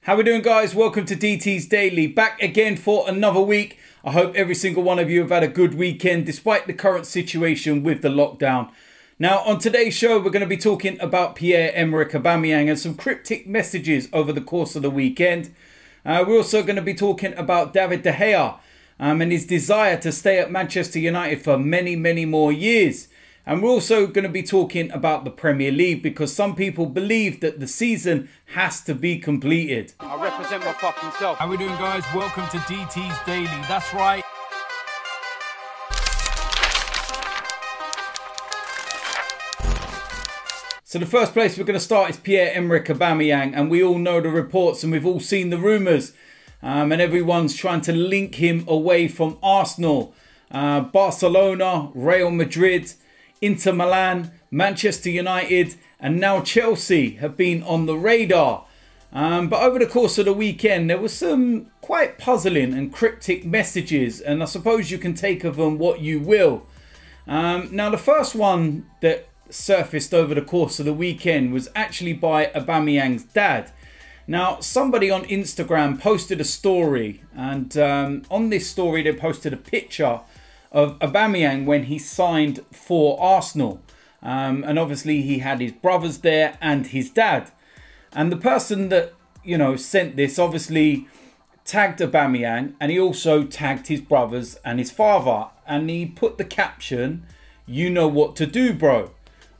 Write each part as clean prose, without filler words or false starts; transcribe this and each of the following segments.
How we doing, guys? Welcome to DT's Daily, back again for another week. I hope every single one of you have had a good weekend despite the current situation with the lockdown. Now, on today's show, we're going to be talking about Pierre-Emerick Aubameyang and some cryptic messages over the course of the weekend. We're also going to be talking about David De Gea and his desire to stay at Manchester United for many more years. And we're also going to be talking about the Premier League because some people believe that the season has to be completed. I represent my fucking self. How we doing, guys? Welcome to DT's Daily. That's right. So the first place we're going to start is Pierre-Emerick Aubameyang, and we all know the reports and we've all seen the rumours. And everyone's trying to link him away from Arsenal, Barcelona, Real Madrid, Inter Milan, Manchester United and now Chelsea have been on the radar. But over the course of the weekend, there was some quite puzzling and cryptic messages, and I suppose you can take of them what you will. Now, the first one that surfaced over the course of the weekend was actually by Aubameyang's dad. Now, somebody on Instagram posted a story, and on this story they posted a picture of Aubameyang when he signed for Arsenal. And obviously he had his brothers there and his dad. And the person that, sent this obviously tagged Aubameyang, and he also tagged his brothers and his father. And he put the caption, "You know what to do, bro."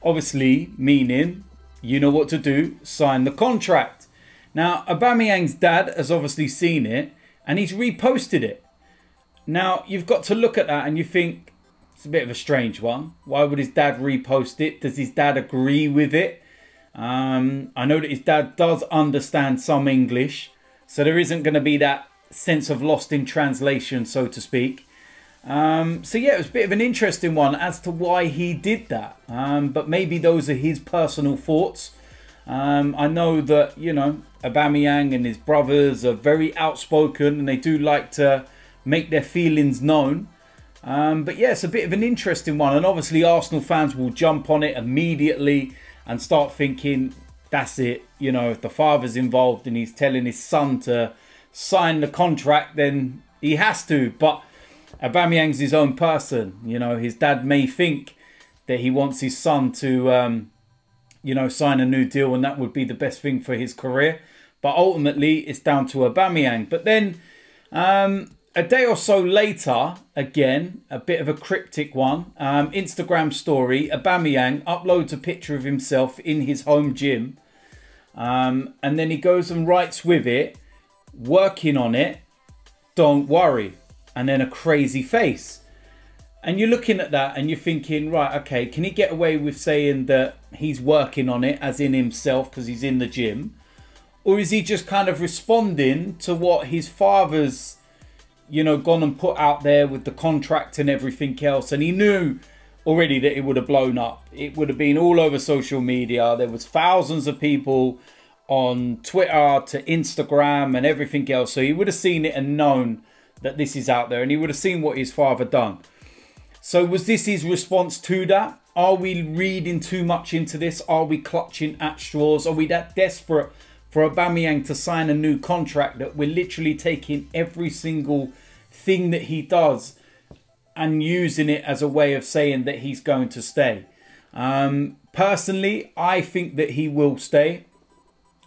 Obviously meaning, you know what to do, sign the contract. Now, Aubameyang's dad has obviously seen it and he's reposted it. Now, you've got to look at that and you think, it's a bit of a strange one. Why would his dad repost it? Does his dad agree with it? I know that his dad does understand some English, so there isn't going to be that sense of lost in translation, so to speak. So yeah, it was a bit of an interesting one as to why he did that. But maybe those are his personal thoughts. I know that, Aubameyang and his brothers are very outspoken and they do like to make their feelings known. But yeah, it's a bit of an interesting one. And obviously Arsenal fans will jump on it immediately and start thinking, that's it. If the father's involved and he's telling his son to sign the contract, then he has to. But Aubameyang's his own person. His dad may think that he wants his son to, sign a new deal and that would be the best thing for his career. But ultimately, it's down to Aubameyang. But then a day or so later, again, a bit of a cryptic one. Instagram story, Aubameyang uploads a picture of himself in his home gym. And then he goes and writes with it, working on it, don't worry. And then a crazy face. And you're looking at that and you're thinking, right, okay, can he get away with saying that he's working on it, as in himself, because he's in the gym? Or is he just kind of responding to what his father's gone and put out there with the contract and everything else? And he knew already that it would have blown up. It would have been all over social media. There was thousands of people on Twitter to Instagram and everything else. So he would have seen it and known that this is out there, and he would have seen what his father done. So was this his response to that? Are we reading too much into this? Are we clutching at straws? Are we that desperate for Aubameyang to sign a new contract that we're literally taking every single thing that he does and using it as a way of saying that he's going to stay? Personally, I think that he will stay.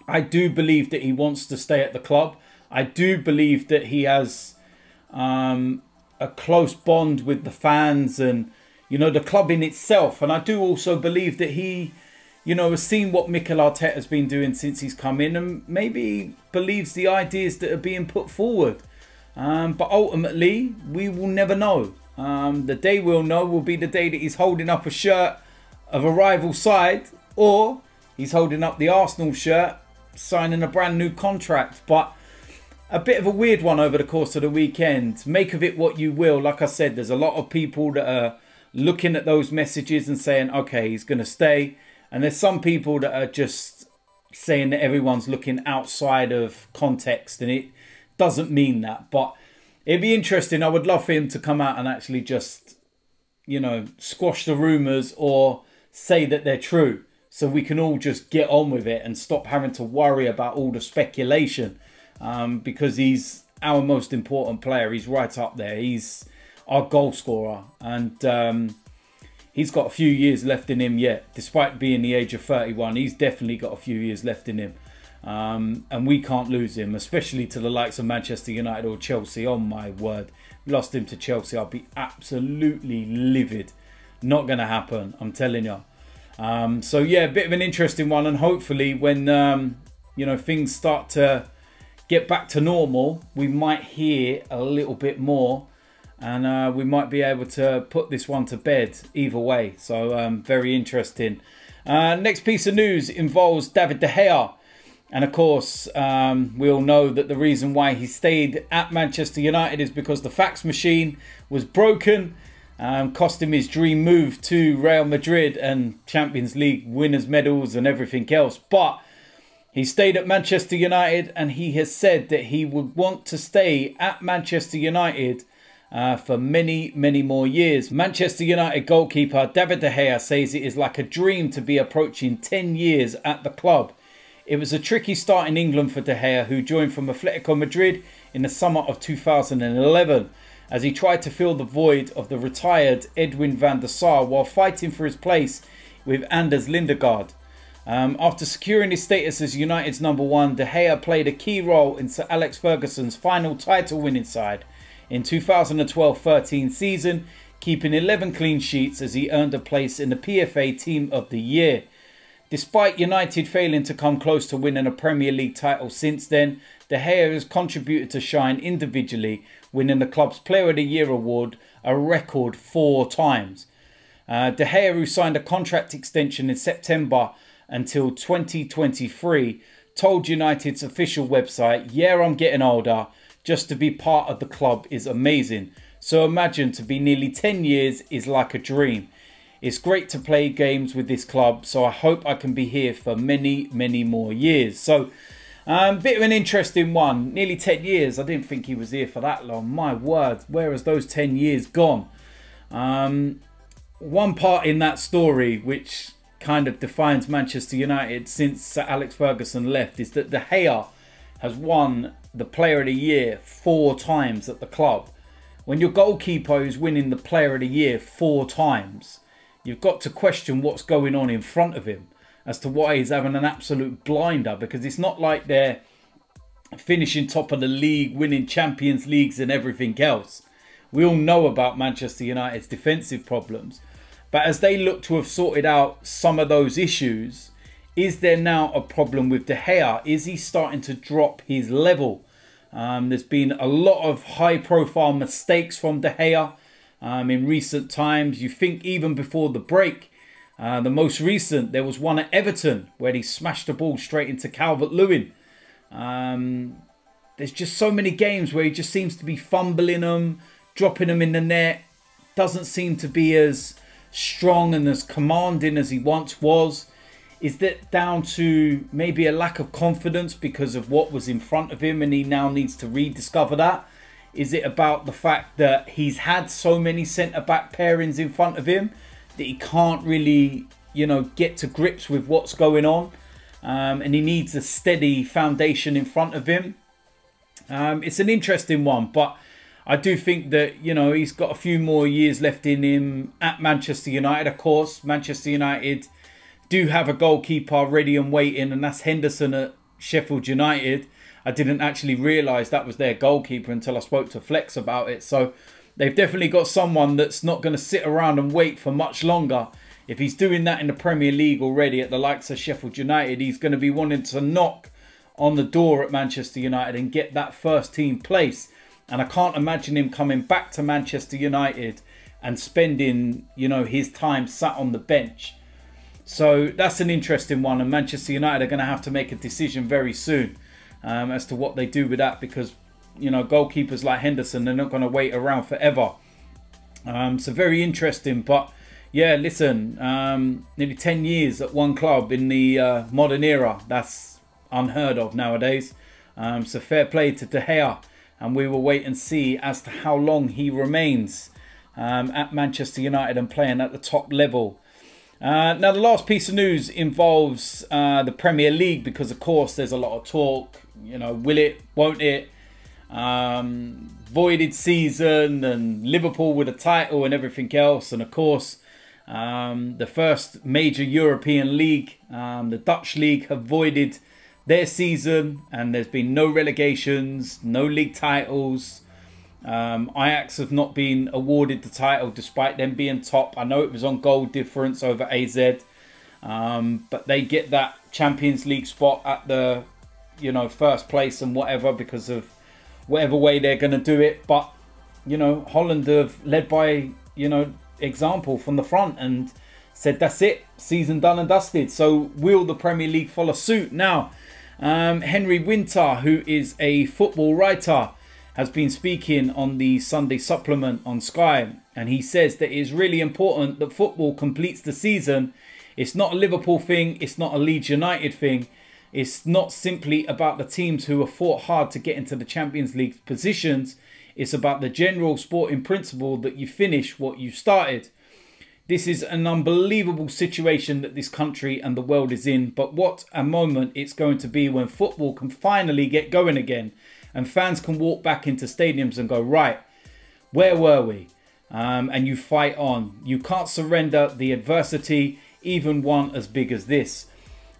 I do believe that he wants to stay at the club. I do believe that he has a close bond with the fans and, the club in itself. And I do also believe that he, has seen what Mikel Arteta has been doing since he's come in and maybe believes the ideas that are being put forward. But ultimately, we will never know. The day we'll know will be the day that he's holding up a shirt of a rival side, or he's holding up the Arsenal shirt, signing a brand new contract. But a bit of a weird one over the course of the weekend. Make of it what you will. Like I said, there's a lot of people that are looking at those messages and saying, okay, he's going to stay. And there's some people that are just saying that everyone's looking outside of context, and it doesn't mean that. But it'd be interesting. I would love for him to come out and actually just, squash the rumours or say that they're true, so we can all just get on with it and stop having to worry about all the speculation. because he's our most important player. He's right up there. He's our goal scorer, and he's got a few years left in him yet. Despite being the age of 31, he's definitely got a few years left in him. And we can't lose him, especially to the likes of Manchester United or Chelsea. Oh my word. Lost him to Chelsea, I'll be absolutely livid. Not going to happen, I'm telling you. So yeah, a bit of an interesting one. And hopefully when, you know, things start to get back to normal, we might hear a little bit more. And we might be able to put this one to bed either way. So very interesting. Next piece of news involves David De Gea. And of course, we all know that the reason why he stayed at Manchester United is because the fax machine was broken. Cost him his dream move to Real Madrid and Champions League winners' medals and everything else. But he stayed at Manchester United, and he has said that he would want to stay at Manchester United for many, many more years. Manchester United goalkeeper David De Gea says it is like a dream to be approaching 10 years at the club. It was a tricky start in England for De Gea, who joined from Atletico Madrid in the summer of 2011, as he tried to fill the void of the retired Edwin van der Sar while fighting for his place with Anders Lindegaard. After securing his status as United's #1, De Gea played a key role in Sir Alex Ferguson's final title-winning side in 2012-13 season, keeping 11 clean sheets as he earned a place in the PFA Team of the Year. Despite United failing to come close to winning a Premier League title since then, De Gea has contributed to shine individually, winning the club's Player of the Year award a record 4 times. De Gea, who signed a contract extension in September until 2023, told United's official website, "Yeah, I'm getting older. Just to be part of the club is amazing. So imagine to be nearly 10 years is like a dream. It's great to play games with this club, so I hope I can be here for many, many more years." So, bit of an interesting one. Nearly 10 years. I didn't think he was here for that long. My word, where has those 10 years gone? One part in that story, which kind of defines Manchester United since Sir Alex Ferguson left, is that De Gea has won the Player of the Year 4 times at the club. When your goalkeeper is winning the Player of the Year 4 times, you've got to question what's going on in front of him as to why he's having an absolute blinder, because it's not like they're finishing top of the league, winning Champions Leagues and everything else. We all know about Manchester United's defensive problems. But as they look to have sorted out some of those issues, is there now a problem with De Gea? Is he starting to drop his level? There's been a lot of high-profile mistakes from De Gea in recent times. You think even before the break, the most recent, there was one at Everton where he smashed the ball straight into Calvert-Lewin. There's just so many games where he just seems to be fumbling them, dropping them in the net. Doesn't seem to be as strong and as commanding as he once was. Is that down to maybe a lack of confidence because of what was in front of him and he now needs to rediscover that? Is it about the fact that he's had so many centre-back pairings in front of him that he can't really, you know, get to grips with what's going on? And he needs a steady foundation in front of him. It's an interesting one, but I do think that, you know, he's got a few more years left in him at Manchester United. Of course, Manchester United do have a goalkeeper ready and waiting, and that's Henderson at Sheffield United. I didn't actually realise that was their goalkeeper until I spoke to Flex about it. So they've definitely got someone that's not going to sit around and wait for much longer. If he's doing that in the Premier League already at the likes of Sheffield United, he's going to be wanting to knock on the door at Manchester United and get that first team place. And I can't imagine him coming back to Manchester United and spending, you know, his time sat on the bench. So that's an interesting one, and Manchester United are going to have to make a decision very soon as to what they do with that, because, you know, goalkeepers like Henderson, they're not going to wait around forever. So very interesting. But yeah, listen, nearly 10 years at one club in the modern era, that's unheard of nowadays. So fair play to De Gea, and we will wait and see as to how long he remains at Manchester United and playing at the top level. Now, the last piece of news involves the Premier League, because, of course, there's a lot of talk. You know, will it, won't it? Voided season and Liverpool with a title and everything else. And, of course, the first major European league, the Dutch league, have voided their season. And there's been no relegations, no league titles. Ajax have not been awarded the title despite them being top. I know it was on goal difference over AZ, but they get that Champions League spot at the, you know, first place and whatever, because of whatever way they're going to do it. But, you know, Holland have led by, you know, example from the front and said that's it, season done and dusted. So will the Premier League follow suit? Now, Henry Winter, who is a football writer, has been speaking on the Sunday Supplement on Sky, and he says that it is really important that football completes the season. It's not a Liverpool thing, it's not a Leeds United thing, it's not simply about the teams who have fought hard to get into the Champions League positions. It's about the general sporting principle that you finish what you started. This is an unbelievable situation that this country and the world is in, but what a moment it's going to be when football can finally get going again. And fans can walk back into stadiums and go, right, where were we? And you fight on. You can't surrender the adversity, even one as big as this.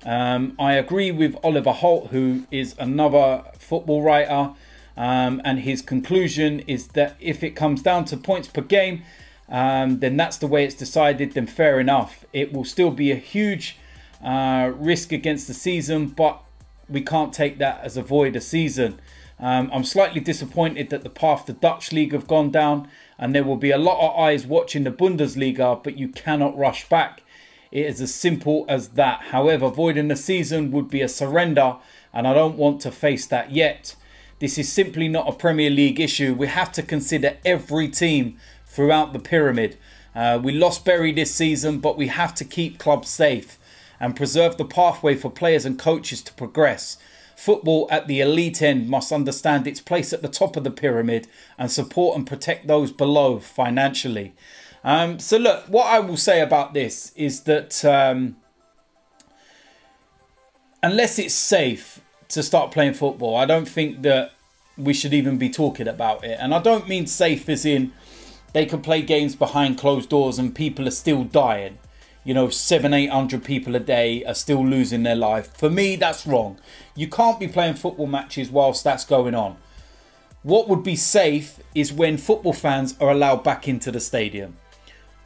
I agree with Oliver Holt, who is another football writer. And his conclusion is that if it comes down to points per game, then that's the way it's decided, then fair enough. It will still be a huge risk against the season, but we can't take that as a void a season. I'm slightly disappointed that the path the Dutch league have gone down, and there will be a lot of eyes watching the Bundesliga, but you cannot rush back. It is as simple as that. However, voiding the season would be a surrender, and I don't want to face that yet. This is simply not a Premier League issue. We have to consider every team throughout the pyramid. We lost Bury this season, but we have to keep clubs safe and preserve the pathway for players and coaches to progress. Football at the elite end must understand its place at the top of the pyramid and support and protect those below financially. So look, what I will say about this is that unless it's safe to start playing football, I don't think that we should even be talking about it. And I don't mean safe as in they can play games behind closed doors and people are still dying. You know, 700-800 people a day are still losing their life. For me, that's wrong. You can't be playing football matches whilst that's going on. What would be safe is when football fans are allowed back into the stadium.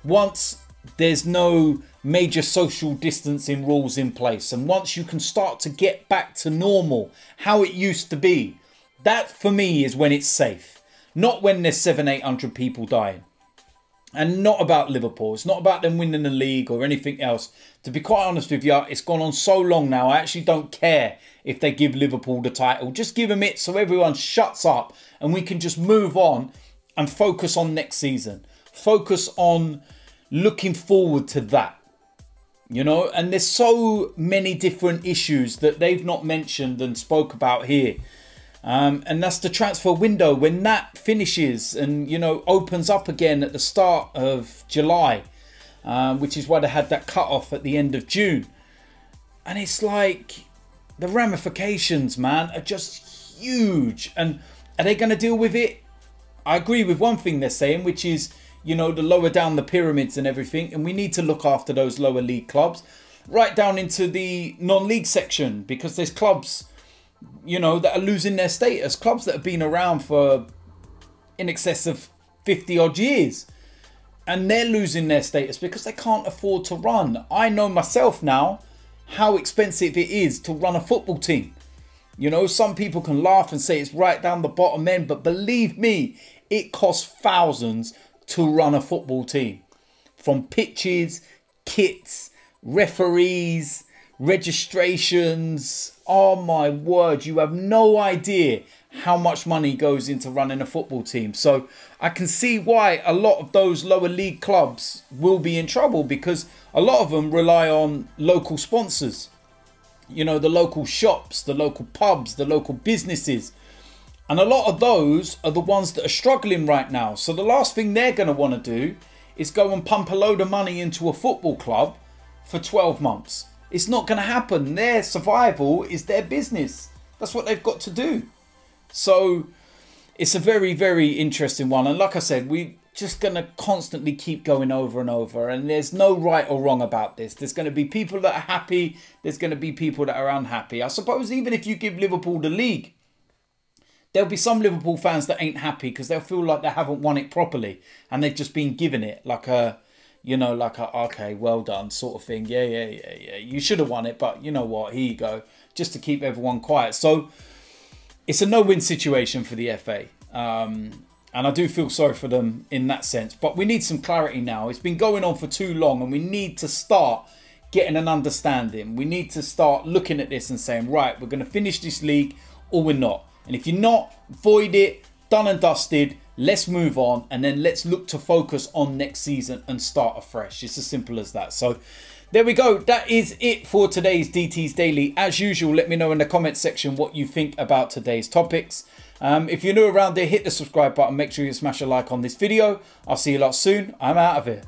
Once there's no major social distancing rules in place, and once you can start to get back to normal, how it used to be, that for me is when it's safe. Not when there's 700-800 people dying. And not about Liverpool. It's not about them winning the league or anything else. To be quite honest with you, it's gone on so long now. I actually don't care if they give Liverpool the title. Just give them it so everyone shuts up and we can just move on and focus on next season. Focus on looking forward to that. You know, and there's so many different issues that they've not mentioned and spoke about here. And that's the transfer window. When that finishes and, you know, opens up again at the start of July, which is why they had that cut off at the end of June. And it's like the ramifications, man, are just huge. And are they going to deal with it? I agree with one thing they're saying, which is, you know, the lower down the pyramids and everything. And we need to look after those lower league clubs right down into the non-league section, because there's clubs, you know, that are losing their status. Clubs that have been around for in excess of 50 odd years. And they're losing their status because they can't afford to run. I know myself now how expensive it is to run a football team. You know, some people can laugh and say it's right down the bottom end. But believe me, it costs thousands to run a football team. From pitches, kits, referees, registrations. Oh my word, you have no idea how much money goes into running a football team. So I can see why a lot of those lower league clubs will be in trouble, because a lot of them rely on local sponsors. You know, the local shops, the local pubs, the local businesses. And a lot of those are the ones that are struggling right now. So the last thing they're going to want to do is go and pump a load of money into a football club for 12 months. It's not going to happen. Their survival is their business. That's what they've got to do. So it's a very, very interesting one. And like I said, we're just going to constantly keep going over and over. And there's no right or wrong about this. There's going to be people that are happy. There's going to be people that are unhappy. I suppose even if you give Liverpool the league, there'll be some Liverpool fans that ain't happy because they'll feel like they haven't won it properly. And they've just been given it like a, you know, like a, okay, well done sort of thing. Yeah. You should have won it, but you know what? Here you go. Just to keep everyone quiet. So it's a no-win situation for the FA. And I do feel sorry for them in that sense. But we need some clarity now. It's been going on for too long and we need to start getting an understanding. We need to start looking at this and saying, right, we're going to finish this league or we're not. And if you're not, void it, done and dusted. Let's move on and then let's look to focus on next season and start afresh. It's as simple as that. So there we go. That is it for today's DT's Daily. As usual, let me know in the comments section what you think about today's topics. If you're new around here, hit the subscribe button. Make sure you smash a like on this video. I'll see you lot soon. I'm out of here.